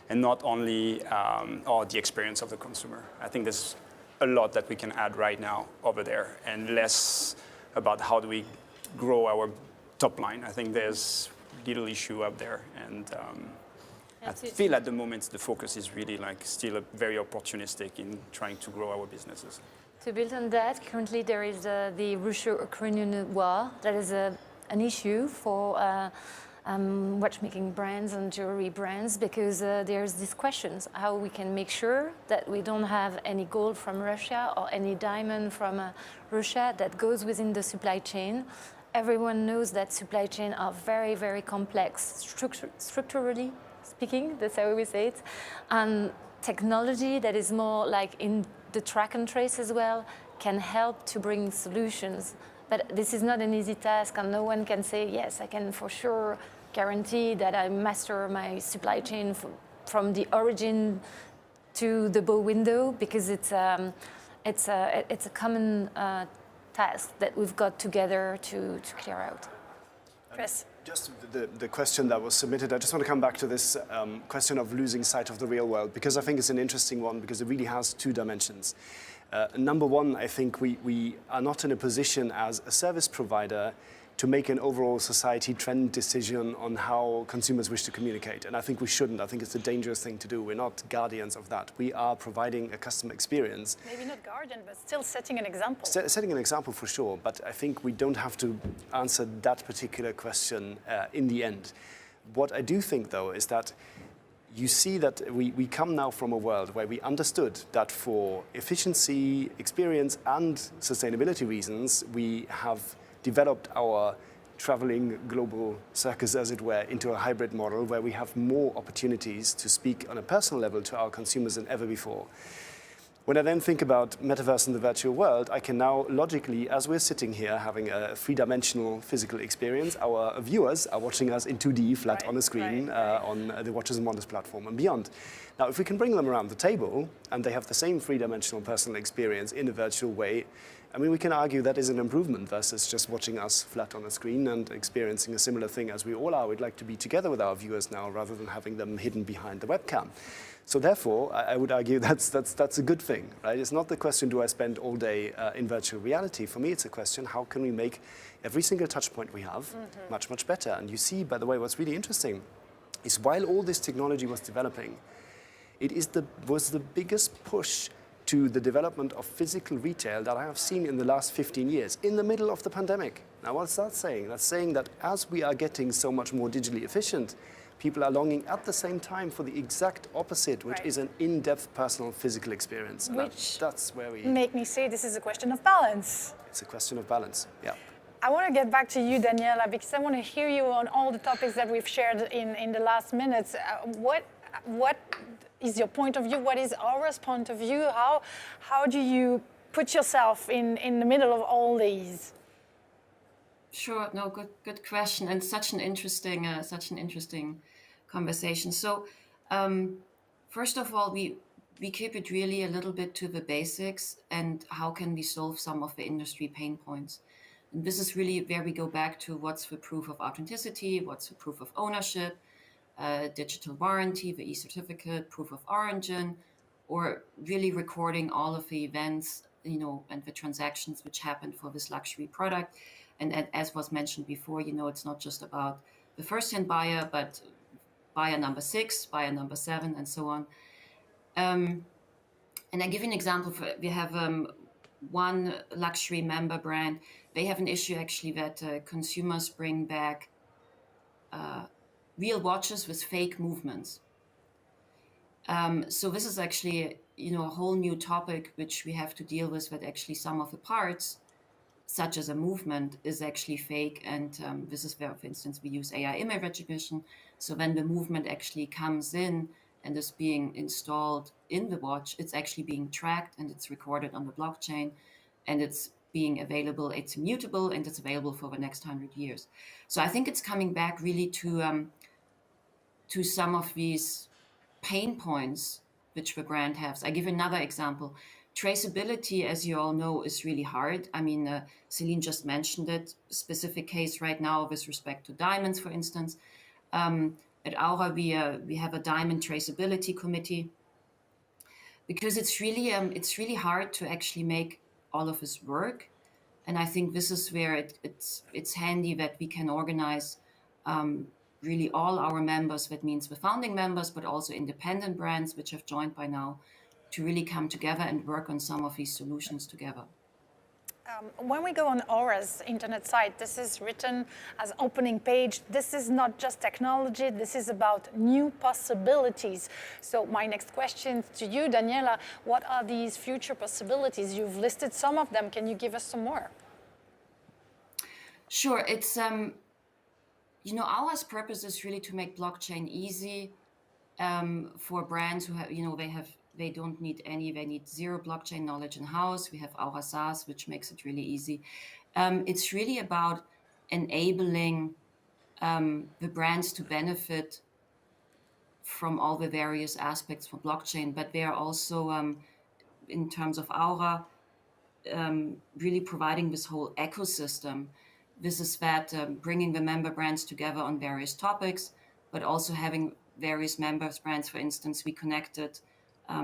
and not only the experience of the consumer. I think there's a lot that we can add right now over there, and less about how do we grow our top line. I think there's little issue up there, and I feel at the moment the focus is really like still very opportunistic in trying to grow our businesses. To build on that, currently there is the Russia-Ukrainian war. That is an issue for watchmaking brands and jewelry brands, because there's these questions how we can make sure that we don't have any gold from Russia or any diamond from Russia that goes within the supply chain. Everyone knows that supply chains are very, very complex, structurally speaking, that's how we say it. And technology that is more like in the track and trace as well can help to bring solutions. But this is not an easy task, and no one can say, yes, I can for sure guarantee that I master my supply chain from the origin to the bow window, because it's a common task that we've got together to clear out. Chris? Just the question that was submitted, I just want to come back to this question of losing sight of the real world, because I think it's an interesting one, because it really has two dimensions. Number one, I think we are not in a position as a service provider to make an overall society trend decision on how consumers wish to communicate. And I think we shouldn't. I think it's a dangerous thing to do. We're not guardians of that. We are providing a customer experience. Maybe not guardian, but still setting an example. Setting an example for sure, but I think we don't have to answer that particular question in the end. What I do think, though, is that you see that we come now from a world where we understood that for efficiency, experience, and sustainability reasons, we have developed our traveling global circus, as it were, into a hybrid model where we have more opportunities to speak on a personal level to our consumers than ever before. When I then think about Metaverse and the virtual world, I can now logically, as we're sitting here having a three-dimensional physical experience, our viewers are watching us in 2D flat on a screen on the Watches and Wonders platform and beyond. Now, if we can bring them around the table and they have the same three-dimensional personal experience in a virtual way, I mean, we can argue that is an improvement versus just watching us flat on a screen and experiencing a similar thing as we all are. We'd like to be together with our viewers now rather than having them hidden behind the webcam. So therefore, I would argue that's a good thing, right? It's not the question, do I spend all day in virtual reality? For me, it's a question, how can we make every single touch point we have much, much better? And you see, by the way, what's really interesting is while all this technology was developing, it was the biggest push to the development of physical retail that I have seen in the last 15 years, in the middle of the pandemic. Now, what's that saying? That's saying that as we are getting so much more digitally efficient, people are longing at the same time for the exact opposite, which is an in-depth personal physical experience. And that's where we make me say this is a question of balance. It's a question of balance, yeah. I want to get back to you, Daniela, because I want to hear you on all the topics that we've shared in the last minutes. What is your point of view? What is our point of view? How do you put yourself in the middle of all these? Sure, no, good question, and such an interesting conversation. So, first of all, we keep it really a little bit to the basics, and how can we solve some of the industry pain points? And this is really where we go back to what's the proof of authenticity, what's the proof of ownership, digital warranty, the e-certificate, proof of origin, or really recording all of the events, and the transactions which happened for this luxury product. And as was mentioned before, it's not just about the first-hand buyer, but buyer number 6, buyer number 7, and so on. And I give you an example. We have one luxury member brand. They have an issue actually that consumers bring back real watches with fake movements. So this is actually, a whole new topic which we have to deal with, that actually some of the parts, such as a movement, is actually fake. And this is where, for instance, we use AI image recognition. So when the movement actually comes in and is being installed in the watch, it's actually being tracked and it's recorded on the blockchain, and it's being available, it's immutable, and it's available for the next 100 years. So I think it's coming back really to some of these pain points which the brand has. I give another example. Traceability, as you all know, is really hard. I mean, Celine just mentioned it. Specific case right now with respect to diamonds, for instance. At Aura, we have a diamond traceability committee, because it's really hard to actually make all of this work. And I think this is where it's handy that we can organize really all our members, that means the founding members, but also independent brands which have joined by now, to really come together and work on some of these solutions together. When we go on Aura's internet site, this is written as opening page. This is not just technology, this is about new possibilities. So my next question to you, Daniela, what are these future possibilities? You've listed some of them. Can you give us some more? Sure. It's, Aura's purpose is really to make blockchain easy for brands who have, they don't need they need zero blockchain knowledge in-house. We have Aura SaaS, which makes it really easy. It's really about enabling the brands to benefit from all the various aspects for blockchain, but they are also, in terms of Aura, really providing this whole ecosystem. This is that bringing the member brands together on various topics, but also having various members brands. For instance, we connected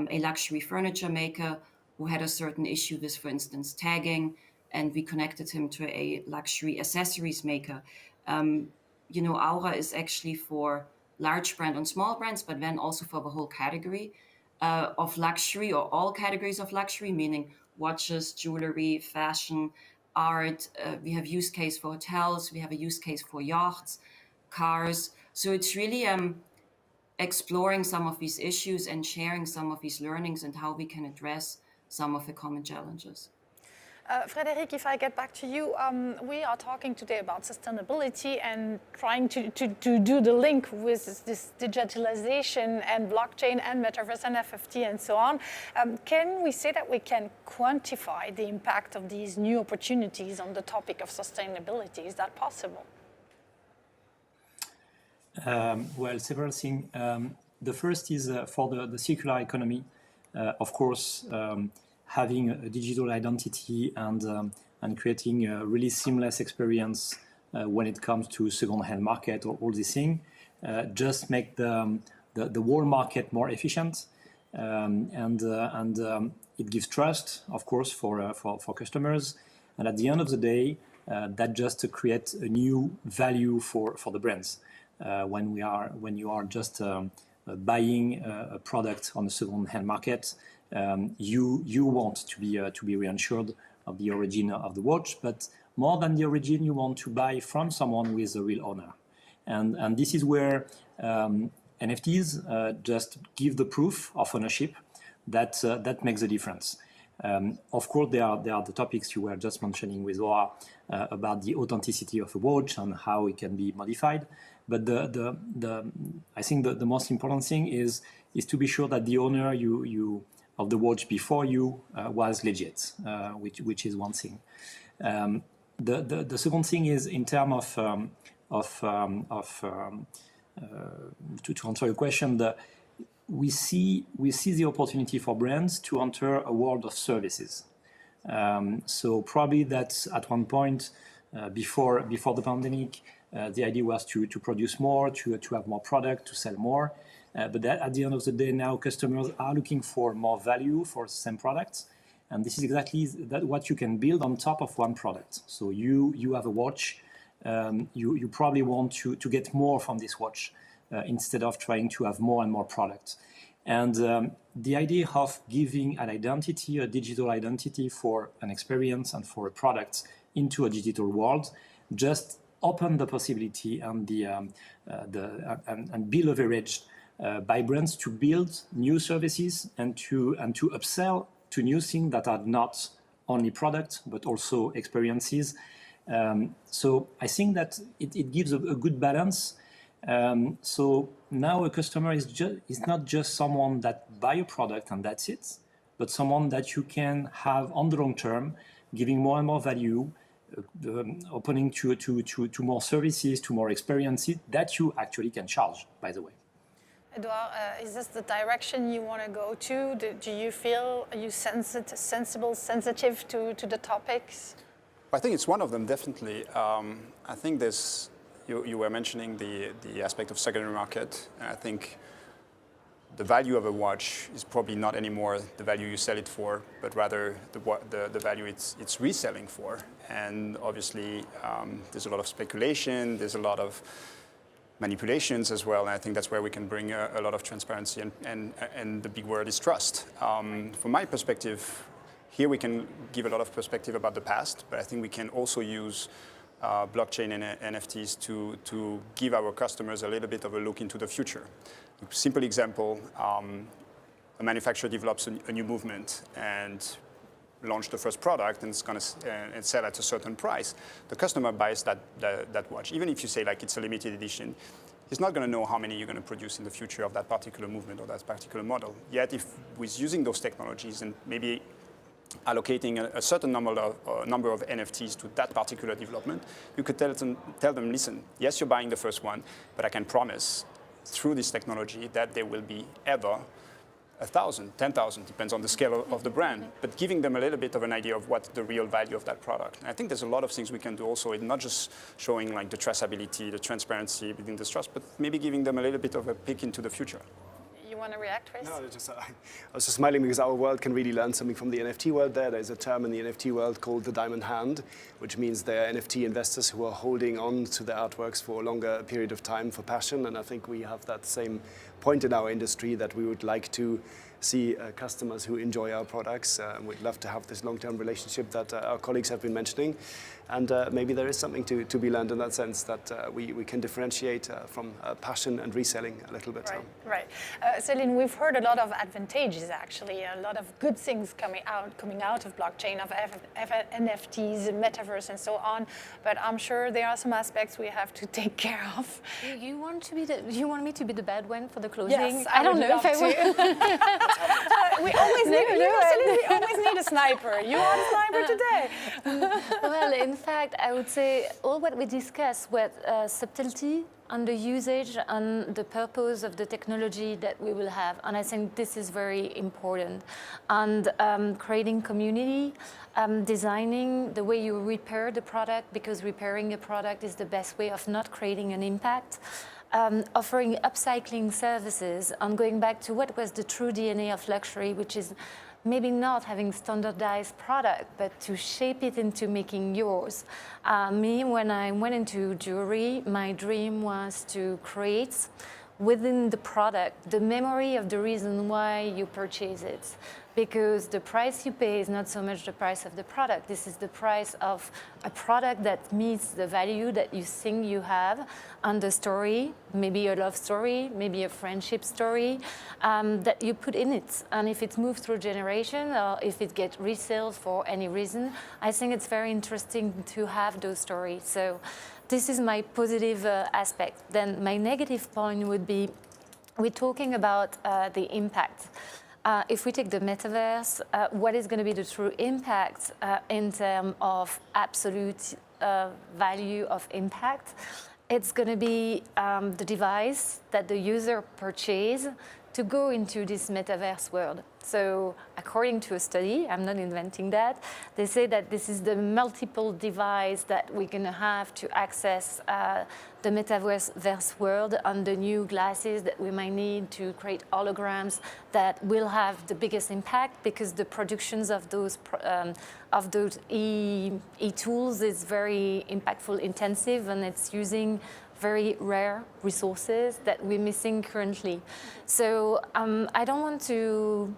a luxury furniture maker who had a certain issue with, for instance, tagging, and we connected him to a luxury accessories maker. Aura is actually for large brand and small brands, but then also for the whole category of luxury, or all categories of luxury, meaning watches, jewelry, fashion, art. We have use case for hotels. We have a use case for yachts, cars. So it's really exploring some of these issues and sharing some of these learnings and how we can address some of the common challenges. Frédéric, if I get back to you, we are talking today about sustainability and trying to do the link with this digitalization and blockchain and Metaverse and NFT and so on. Can we say that we can quantify the impact of these new opportunities on the topic of sustainability? Is that possible? Well, several things. The first is for the circular economy, of course, having a digital identity and creating a really seamless experience when it comes to second-hand market or all these things, just make the whole market more efficient, and it gives trust, of course, for customers. And at the end of the day, that just creates a new value for the brands. When you are just buying a product on the second-hand market, you want to be reassured of the origin of the watch, but more than the origin, you want to buy from someone with a real owner, and this is where NFTs just give the proof of ownership that makes a difference. Of course, there are the topics you were just mentioning with Laura about the authenticity of a watch and how it can be modified. But I think the most important thing is to be sure that the owner of the watch before you was legit, which is one thing. The second thing is in terms to answer your question, we see the opportunity for brands to enter a world of services. So probably that's at one point before the pandemic, the idea was to produce more, to have more product, to sell more. But at the end of the day, now customers are looking for more value for the same products. And this is exactly what you can build on top of one product. So you have a watch, you probably want to get more from this watch instead of trying to have more and more products. And the idea of giving an identity, a digital identity for an experience and for a product into a digital world, just open the possibility and and be leveraged by brands to build new services and to upsell to new things that are not only products but also experiences. So I think that it gives a good balance. So now a customer is not just someone that buy a product and that's it, but someone that you can have on the long term, giving more and more value, opening to more services, to more experiences that you actually can charge, by the way. Edouard, is this the direction you want to go to? Do you feel, are you sensitive to the topics? I think it's one of them, definitely. I think this, you were mentioning the aspect of secondary market. I think the value of a watch is probably not anymore the value you sell it for, but rather the value it's reselling for. And obviously, there's a lot of speculation. There's a lot of manipulations as well. And I think that's where we can bring a lot of transparency, and the big word is trust. From my perspective, here we can give a lot of perspective about the past, but I think we can also use blockchain and NFTs to give our customers a little bit of a look into the future. A simple example, a manufacturer develops a new movement and launch the first product, and it's going to and sell at a certain price. The customer buys that watch. Even if you say like it's a limited edition, he's not going to know how many you're going to produce in the future of that particular movement or that particular model. Yet if with using those technologies and maybe allocating a certain number of NFTs to that particular development, you could tell them, listen, yes, you're buying the first one, but I can promise through this technology that there will be ever 1,000, 10,000, depends on the scale of the brand, but giving them a little bit of an idea of what the real value of that product. And I think there's a lot of things we can do also, in not just showing like the traceability, the transparency within this trust, but maybe giving them a little bit of a peek into the future. You want to react, Chris? No, I was just smiling because our world can really learn something from the NFT world there. There's a term in the NFT world called the diamond hand, which means they're NFT investors who are holding on to their artworks for a longer period of time for passion. And I think we have that same point in our industry, that we would like to see customers who enjoy our products. We'd love to have this long-term relationship that our colleagues have been mentioning. And maybe there is something to be learned in that sense, that we can differentiate from passion and reselling a little bit. Right. Céline, we've heard a lot of advantages, actually, a lot of good things coming out of blockchain, of NFTs, Metaverse, and so on. But I'm sure there are some aspects we have to take care of. You want me to be the bad one for the closing? Yes, I don't know if I will. We always need a sniper. You are the sniper today. Well, in fact, I would say all what we discussed with subtlety on the usage and the purpose of the technology that we will have. And I think this is very important. And creating community, designing the way you repair the product, because repairing a product is the best way of not creating an impact. Offering upcycling services, and going back to what was the true DNA of luxury, which is maybe not having standardized product, but to shape it into making yours. Me, when I went into jewelry, my dream was to create within the product the memory of the reason why you purchase it. Because the price you pay is not so much the price of the product. This is the price of a product that meets the value that you think you have, and the story, maybe a love story, maybe a friendship story, that you put in it. And if it's moved through generation, or if it gets resold for any reason, I think it's very interesting to have those stories. So this is my positive aspect. Then my negative point would be, we're talking about the impact. If we take the metaverse, what is going to be the true impact in terms of absolute value of impact? It's going to be the device that the user purchase to go into this metaverse world. So according to a study, I'm not inventing that, they say that this is the multiple device that we're going to have to access the metaverse world, and the new glasses that we might need to create holograms that will have the biggest impact, because the productions of those e-tools is very impactful, intensive, and it's using very rare resources that we're missing currently. So I don't want to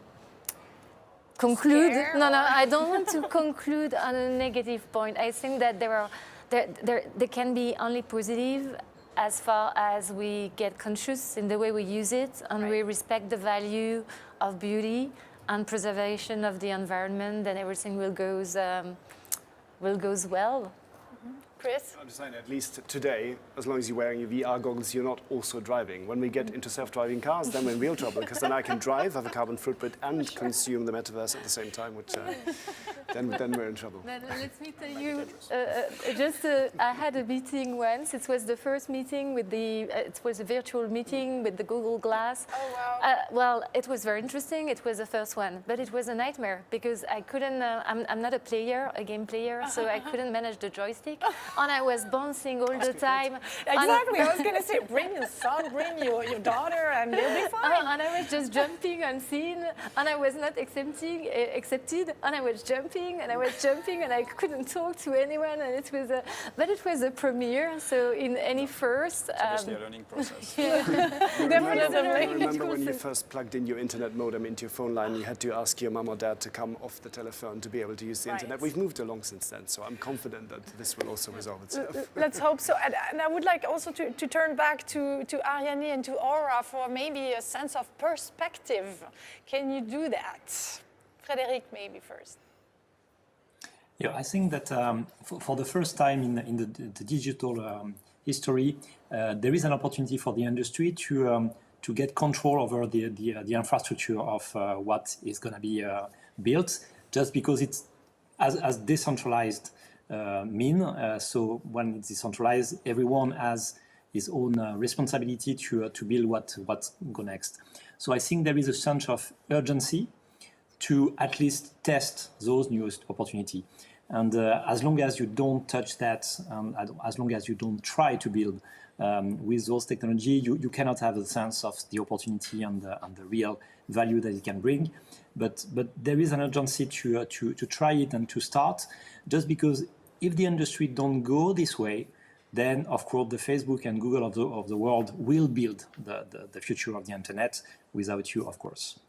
conclude. I don't want to conclude on a negative point. I think that there can be only positive as far as we get conscious in the way we use it, and we respect the value of beauty and preservation of the environment, then everything will goes well. Chris? I'm just saying, at least today, as long as you're wearing your VR goggles, you're not also driving. When we get into self-driving cars, then we're in real trouble, because then I can drive, have a carbon footprint, and consume the metaverse at the same time, which then we're in trouble. Let me tell you, I had a meeting once. It was the first meeting with it was a virtual meeting with the Google Glass. Oh, wow. Well, it was very interesting. It was the first one, but it was a nightmare, because I couldn't, I'm not a game player, so I couldn't manage the joystick. and I was bouncing all the time. Exactly. I was going to say, bring your son, bring your daughter, and they'll be fine. And I was just jumping on scene, and I was not accepted, and I was jumping, and I couldn't talk to anyone, and but it was a premiere, so in any first. It's obviously a learning process. Definitely. Remember when you first plugged in your internet modem into your phone line, you had to ask your mum or dad to come off the telephone to be able to use the internet. We've moved along since then, so I'm confident that this will also resolve itself. Let's hope so. And I would like also to turn back to Ariane and to Aura for maybe a sense of perspective. Can you do that? Frédéric, maybe first. Yeah, I think that for the first time in the digital history, there is an opportunity for the industry to get control over the infrastructure of what is going to be built, just because it's as decentralized so when it's decentralized, everyone has his own responsibility to build what's go next. So I think there is a sense of urgency to at least test those newest opportunity. And as long as you don't touch that, as long as you don't try to build with those technology, you cannot have a sense of the opportunity and the real value that it can bring. But there is an urgency to try it and to start, just because if the industry don't go this way, then of course the Facebook and Google of the world will build the future of the internet without you, of course.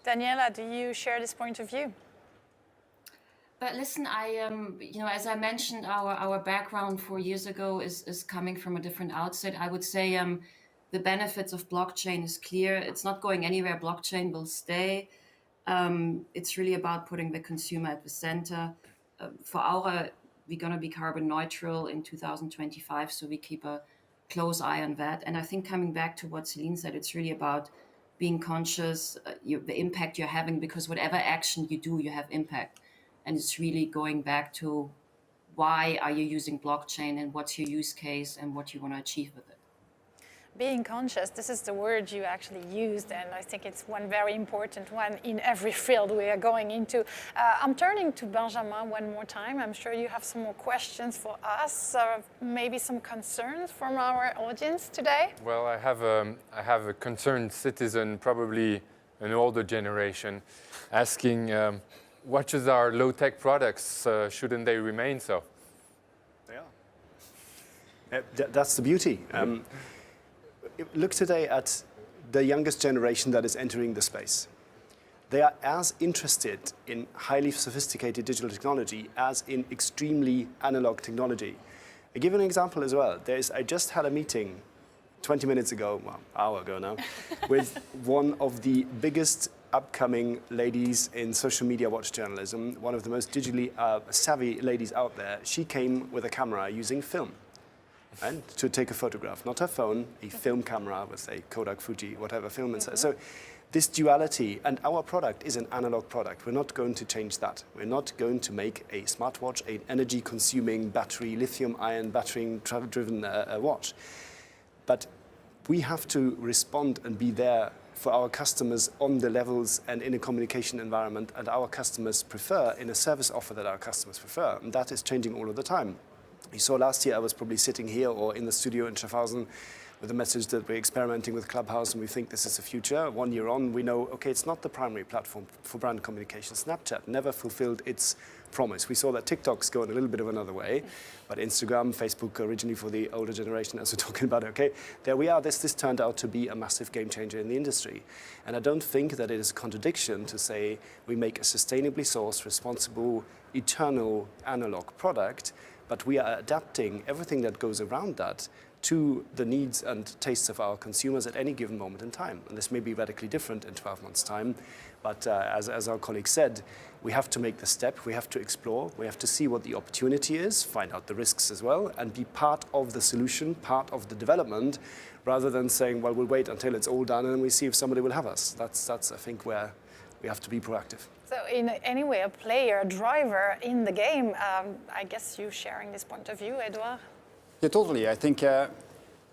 Daniela, do you share this point of view? But listen, as I mentioned, our background 4 years ago is coming from a different outset. I would say the benefits of blockchain is clear. It's not going anywhere. Blockchain will stay. It's really about putting the consumer at the center. For Aura, we're going to be carbon neutral in 2025, so we keep a close eye on that. And I think coming back to what Celine said, it's really about being conscious, the impact you're having, because whatever action you do, you have impact. And it's really going back to why are you using blockchain and what's your use case and what you want to achieve with it. Being conscious, this is the word you actually used, and I think it's one very important one in every field we are going into. I'm turning to Benjamin one more time. I'm sure you have some more questions for us, maybe some concerns from our audience today. Well, I have a concerned citizen, probably an older generation, asking, what is our low-tech products? Shouldn't they remain so? They are. That's the beauty. Look today at the youngest generation that is entering the space. They are as interested in highly sophisticated digital technology as in extremely analog technology. I'll give an example as well. I just had a meeting 20 minutes ago, well, an hour ago now, with one of the biggest upcoming ladies in social media watch journalism, one of the most digitally savvy ladies out there. She came with a camera using film. And to take a photograph, not her phone, a film camera with a Kodak, Fuji, whatever film inside. So this duality, and our product is an analog product. We're not going to change that. We're not going to make a smartwatch, an energy-consuming battery, lithium-ion battery-driven watch. But we have to respond and be there for our customers on the levels and in a communication environment that our customers prefer, in a service offer that our customers prefer. And that is changing all of the time. You saw last year I was probably sitting here or in the studio in Schaffhausen with a message that we're experimenting with Clubhouse and we think this is the future. 1 year on, we know, okay, it's not the primary platform for brand communication. Snapchat never fulfilled its promise. We saw that TikTok's going a little bit of another way, but Instagram, Facebook, originally for the older generation, as we're talking about, okay, there we are. This turned out to be a massive game changer in the industry. And I don't think that it is a contradiction to say we make a sustainably sourced, responsible, eternal analog product, but we are adapting everything that goes around that to the needs and tastes of our consumers at any given moment in time. And this may be radically different in 12 months' time, but as our colleague said, we have to make the step, we have to explore, we have to see what the opportunity is, find out the risks as well, and be part of the solution, part of the development, rather than saying, well, we'll wait until it's all done and then we see if somebody will have us. That's I think, where we have to be proactive. So in any way, a player, a driver in the game, I guess you sharing this point of view, Edouard? Yeah, totally. I think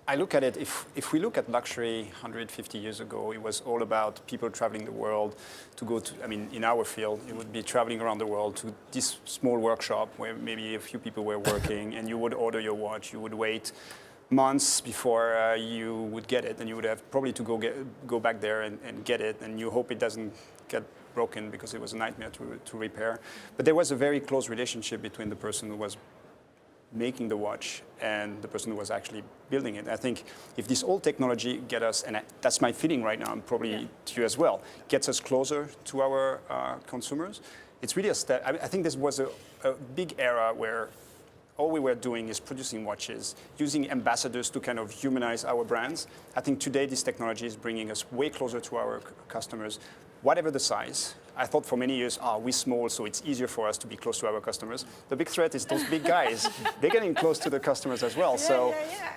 I look at it, if we look at luxury 150 years ago, it was all about people traveling the world to go to, I mean, in our field, it would be traveling around the world to this small workshop where maybe a few people were working, and you would order your watch, you would wait months before you would get it, and you would have probably to go back there and get it, and you hope it doesn't get broken because it was a nightmare to repair. But there was a very close relationship between the person who was making the watch and the person who was actually building it. I think if this old technology get us, and that's my feeling right now, and probably to you as well, gets us closer to our consumers, it's really a step. I think this was a big era where all we were doing is producing watches, using ambassadors to kind of humanize our brands. I think today this technology is bringing us way closer to our customers, whatever the size. I thought for many years, we're small, so it's easier for us to be close to our customers. The big threat is those big guys. They're getting close to the customers as well.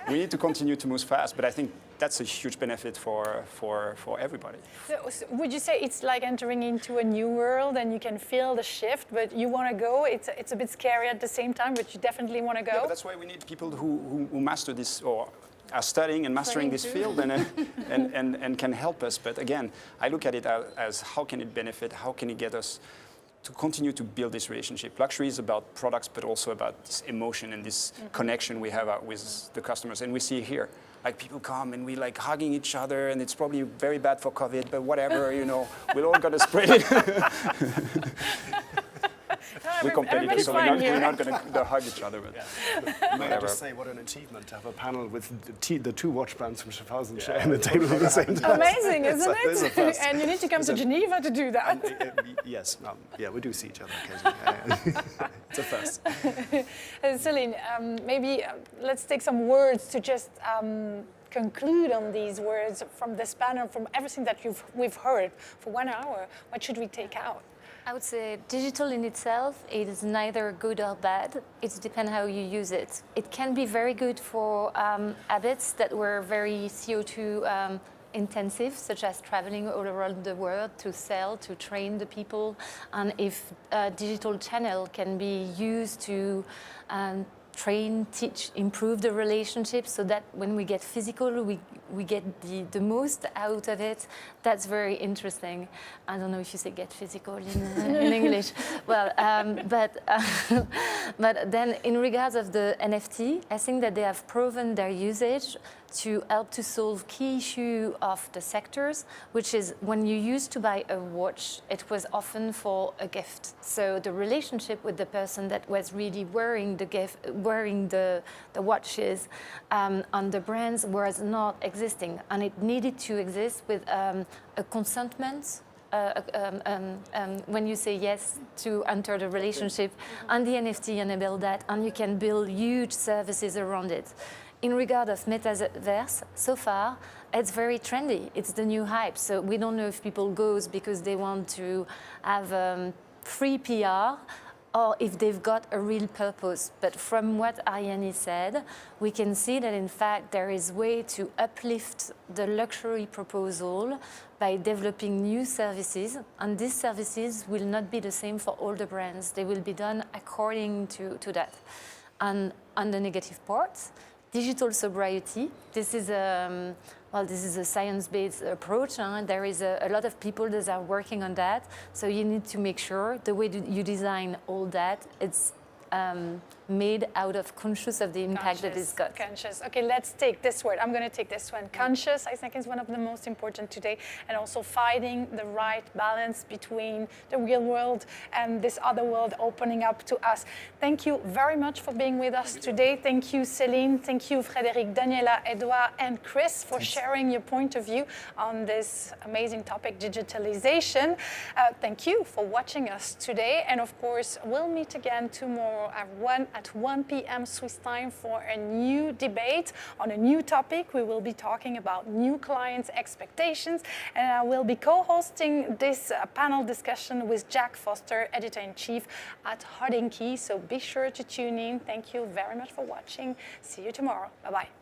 We need to continue to move fast, but I think that's a huge benefit for everybody. So would you say it's like entering into a new world and you can feel the shift, but you want to go? It's a bit scary at the same time, but you definitely want to go? Yeah, but that's why we need people who master this, or are studying and mastering this field and can help us. But again, I look at it as how can it benefit, how can it get us to continue to build this relationship. Luxury is about products, but also about this emotion and this connection we have with the customers. And we see here, like people come and we like hugging each other, and it's probably very bad for COVID, but whatever, you know, we're all gonna spread it. We're competitive, so we're not going to hug each other. But May I just say, what an achievement to have a panel with the two watch brands from Schaffhausen sharing the table at the same time. Amazing, isn't it? And you need to come to Geneva to do that. Yes, yeah, we do see each other occasionally. It's a first. Celine, maybe let's take some words to just conclude on these words from this panel, from everything that we've heard for 1 hour. What should we take out? I would say digital in itself is neither good or bad. It depends how you use it. It can be very good for habits that were very CO2 intensive, such as traveling all around the world to sell, to train the people. And if a digital channel can be used to train, teach, improve the relationship so that when we get physical, we get the most out of it. That's very interesting. I don't know if you say get physical in English. Well, but then in regards of the NFT, I think that they have proven their usage to help to solve key issue of the sectors, which is when you used to buy a watch, it was often for a gift. So the relationship with the person that was really wearing the gift, wearing the watches on the brands was not existing, and it needed to exist with a consentment. When you say yes to enter the relationship, and the NFT enable that, and you can build huge services around it. In regard of Metaverse, so far, it's very trendy. It's the new hype. So we don't know if people goes because they want to have free PR or if they've got a real purpose. But from what Ariane said, we can see that in fact there is way to uplift the luxury proposal by developing new services. And these services will not be the same for all the brands. They will be done according to that. And on the negative parts, digital sobriety. This is a science-based approach. There is a lot of people that are working on that. So you need to make sure the way you design all that, it's made out of conscious of the impact that it's got. Conscious. Okay, let's take this word. I'm going to take this one. Conscious, I think, is one of the most important today, and also finding the right balance between the real world and this other world opening up to us. Thank you very much for being with us today. Thank you, Céline. Thank you, Frédéric, Daniela, Edouard, and Chris for sharing your point of view on this amazing topic, digitalization. Thank you for watching us today, and of course, we'll meet again tomorrow at 1 p.m. Swiss time for a new debate on a new topic. We will be talking about new clients' expectations, and I will be co-hosting this panel discussion with Jack Foster, Editor-in-Chief at Harding Key. So be sure to tune in. Thank you very much for watching. See you tomorrow. Bye-bye.